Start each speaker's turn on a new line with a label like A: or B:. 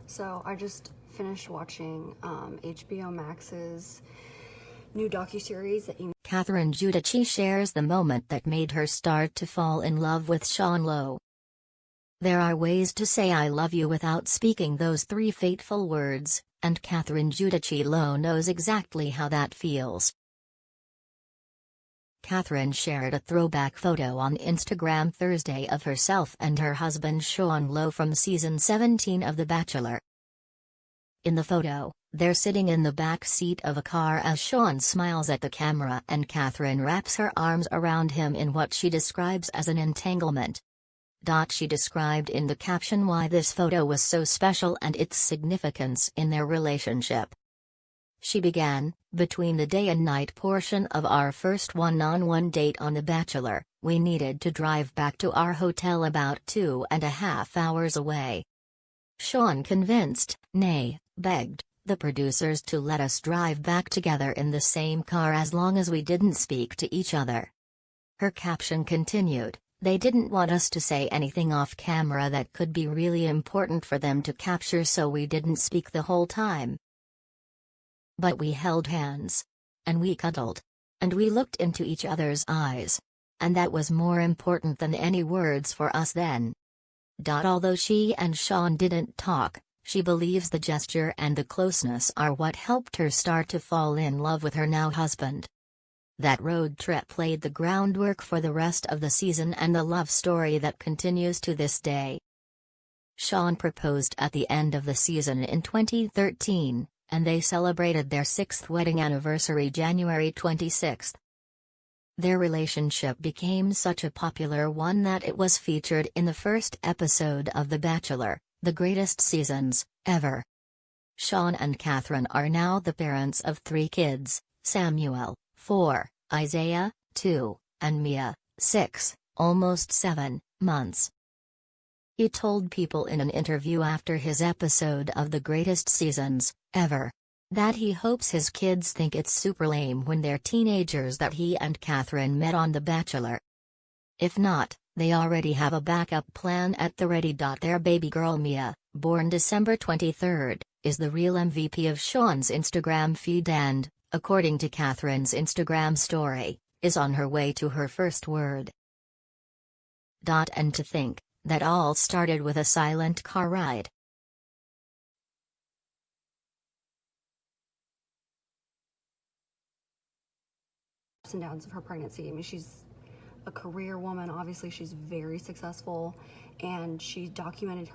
A: So I just finished watching HBO Max's new docuseries that you.
B: Catherine Giudici shares the moment that made her start to fall in love with Lowe. There are ways to say I love you without speaking those three fateful words, and Catherine Giudici Lowe knows exactly how that feels. Catherine shared a throwback photo on Instagram Thursday of herself and her husband Lowe from season 17 of The Bachelor. In the photo, they're sitting in the back seat of a car as Sean smiles at the camera and Catherine wraps her arms around him in what she describes as an entanglement. She described in the caption why this photo was so special and its significance in their relationship. She began, between the day and night portion of our first one-on-one date on The Bachelor, we needed to drive back to our hotel about 2.5 hours away. Sean convinced, nay, begged, the producers to let us drive back together in the same car as long as we didn't speak to each other. Her caption continued, they didn't want us to say anything off camera that could be really important for them to capture, so we didn't speak the whole time. But we held hands. And we cuddled. And we looked into each other's eyes. And that was more important than any words for us then. Although she and Sean didn't talk, she believes the gesture and the closeness are what helped her start to fall in love with her now husband. That road trip laid the groundwork for the rest of the season and the love story that continues to this day. Sean proposed at the end of the season in 2013. And they celebrated their 6th wedding anniversary January 26. Their relationship became such a popular one that it was featured in the first episode of The Bachelor, The Greatest Seasons Ever. Sean and Catherine are now the parents of 3 kids, Samuel, 4, Isaiah, 2, and Mia, 6, almost 7 months. He told People in an interview after his episode of The Greatest Seasons Ever that he hopes his kids think it's super lame when they're teenagers that he and Catherine met on The Bachelor. If not, they already have a backup plan at the ready. Their baby girl Mia, born December 23, is the real MVP of Sean's Instagram feed and, according to Catherine's Instagram story, is on her way to her first word. And to think that all started with a silent car ride.
A: Ups and downs of her pregnancy. I mean, she's a career woman. Obviously, she's very successful, and she documented